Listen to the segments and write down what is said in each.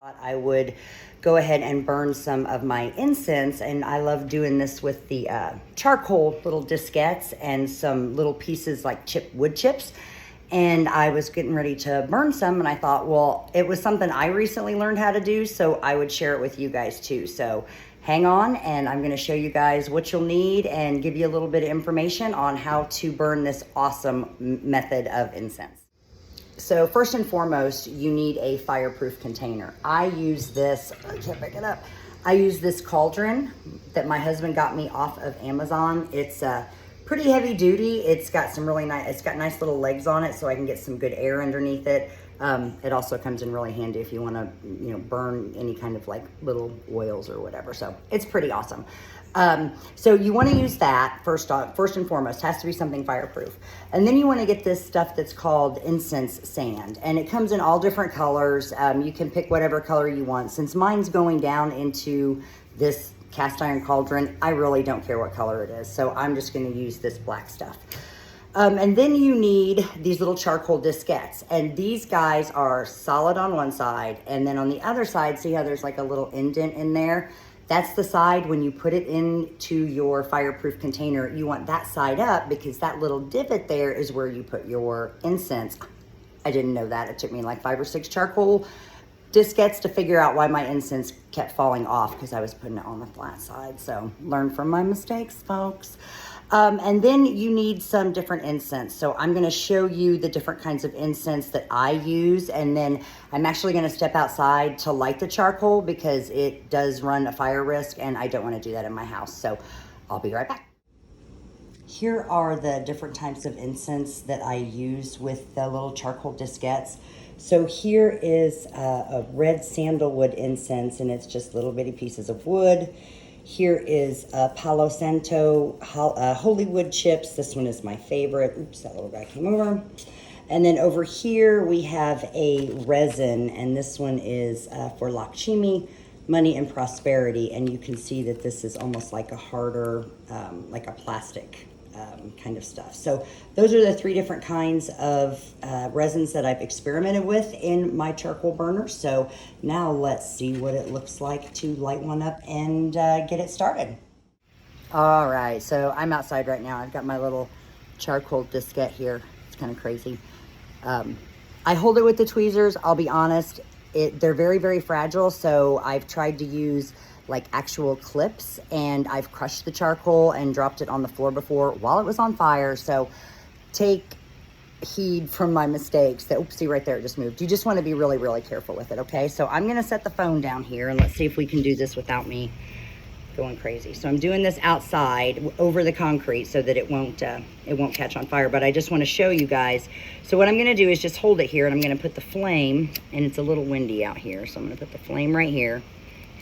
I would go ahead and burn some of my incense, and I love doing this with the charcoal little diskettes and some little pieces like wood chips. And I was getting ready to burn some, and I thought, well, it was something I recently learned how to do, so I would share it with you guys too. So hang on, and I'm going to show you guys what you'll need and give you a little bit of information on how to burn this awesome method of incense. So first and foremost, you need a fireproof container. I use this, I can't pick it up. I use this cauldron that my husband got me off of Amazon. It's pretty heavy duty. It's got some really nice, it's got nice little legs on it so I can get some good air underneath it. It also comes in really handy if you want to, burn any kind of like little oils or whatever. So it's pretty awesome. So you want to use that first and foremost. Has to be something fireproof. And then you want to get this stuff that's called incense sand, and it comes in all different colors. You can pick whatever color you want. Since mine's going down into this cast iron cauldron, I really don't care what color it is. So I'm just going to use this black stuff. And then you need these little charcoal diskettes, and these guys are solid on one side, and then on the other side, see how there's like a little indent in there? That's the side when you put it into your fireproof container, you want that side up because that little divot there is where you put your incense. I didn't know that. It took me like 5 or 6 charcoal diskettes to figure out why my incense kept falling off because I was putting it on the flat side. So learn from my mistakes, folks. And then you need some different incense. So I'm going to show you the different kinds of incense that I use. And then I'm actually going to step outside to light the charcoal because it does run a fire risk and I don't want to do that in my house. So I'll be right back. Here are the different types of incense that I use with the little charcoal diskettes. So here is a red sandalwood incense, and it's just little bitty pieces of wood. Here is Palo Santo holy wood chips. This one is my favorite. Oops, that little guy came over. And then over here we have a resin, and this one is for Lakshmi, money and prosperity. And you can see that this is almost like a harder, like a plastic kind of stuff. So those are the 3 different kinds of resins that I've experimented with in my charcoal burner. So now let's see what it looks like to light one up and get it started. All right, so I'm outside right now. I've got my little charcoal diskette here. It's kind of crazy. I hold it with the tweezers. I'll be honest, they're very, very fragile. So I've tried to use like actual clips, and I've crushed the charcoal and dropped it on the floor before while it was on fire. So take heed from my mistakes. That, oopsie, right there, it just moved. You just want to be really, really careful with it, okay? So I'm going to set the phone down here, and let's see if we can do this without me going crazy. So I'm doing this outside over the concrete so that it won't catch on fire, but I just want to show you guys. So what I'm going to do is just hold it here, and I'm going to put the flame, and it's a little windy out here, so I'm going to put the flame right here.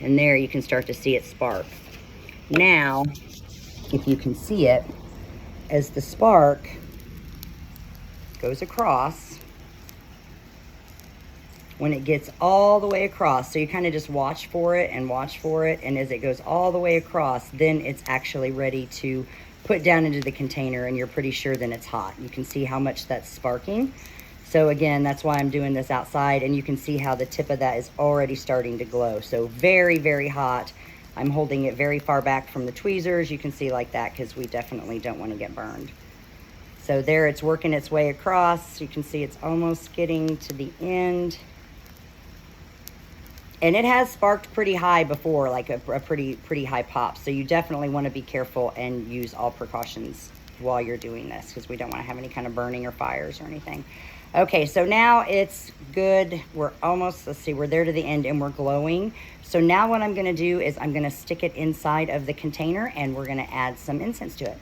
And there you can start to see it spark. Now, if you can see it, as the spark goes across, when it gets all the way across, so you kind of just watch for it, and as it goes all the way across, then it's actually ready to put down into the container, and you're pretty sure then it's hot. You can see how much that's sparking. So again, that's why I'm doing this outside, and you can see how the tip of that is already starting to glow. So very, very hot. I'm holding it very far back from the tweezers. You can see like that because we definitely don't want to get burned. So there it's working its way across. You can see it's almost getting to the end. And it has sparked pretty high before, like a pretty high pop. So you definitely want to be careful and use all precautions while you're doing this because we don't want to have any kind of burning or fires or anything. Okay, so now it's good. We're almost, let's see, we're there to the end and we're glowing. So now what I'm gonna do is I'm gonna stick it inside of the container and we're gonna add some incense to it.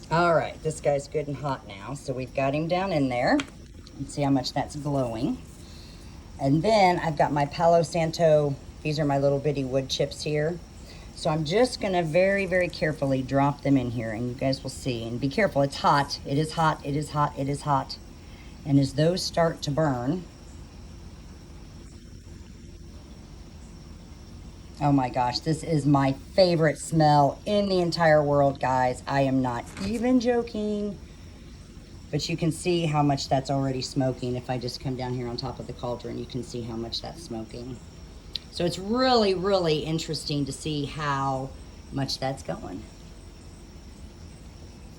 All right, this guy's good and hot now. So we've got him down in there. Let's see how much that's glowing. And then I've got my Palo Santo, these are my little bitty wood chips here. So I'm just gonna very, very carefully drop them in here and you guys will see. And be careful, it's hot, it is hot, it is hot, it is hot. And as those start to burn, oh my gosh, this is my favorite smell in the entire world, guys. I am not even joking. But you can see how much that's already smoking. If I just come down here on top of the cauldron, you can see how much that's smoking. So it's really, really interesting to see how much that's going.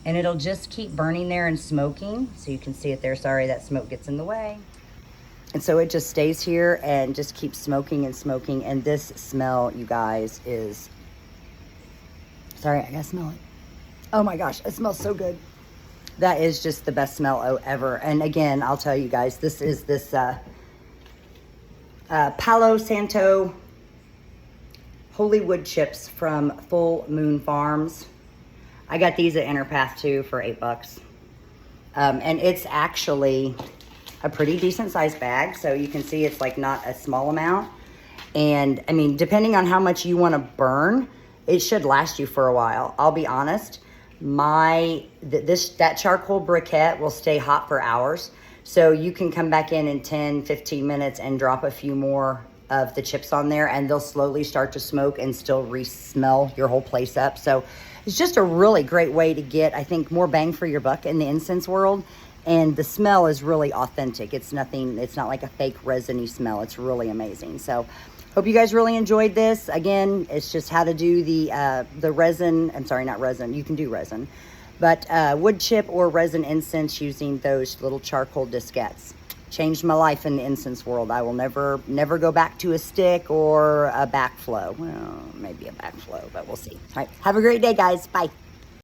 And it'll just keep burning there and smoking. So you can see it there. Sorry, that smoke gets in the way. And so it just stays here and just keeps smoking and smoking. And this smell, you guys, is... Sorry, I gotta smell it. Oh my gosh, it smells so good. That is just the best smell ever. And again, I'll tell you guys, this is this Palo Santo Holy Wood Chips from Full Moon Farms. I got these at Interpath too for $8. And it's actually a pretty decent sized bag. So you can see it's like not a small amount. And I mean, depending on how much you want to burn, it should last you for a while. I'll be honest. That charcoal briquette will stay hot for hours. So you can come back in 10, 15 minutes and drop a few more of the chips on there and they'll slowly start to smoke and still re-smell your whole place up. So it's just a really great way to get, I think, more bang for your buck in the incense world. And the smell is really authentic. It's not like a fake resiny smell. It's really amazing. So hope you guys really enjoyed this. Again, it's just how to do the resin. I'm sorry, not resin. You can do resin. But wood chip or resin incense using those little charcoal diskettes. Changed my life in the incense world. I will never go back to a stick or a backflow. Well, maybe a backflow, but we'll see. All right. Have a great day, guys. Bye.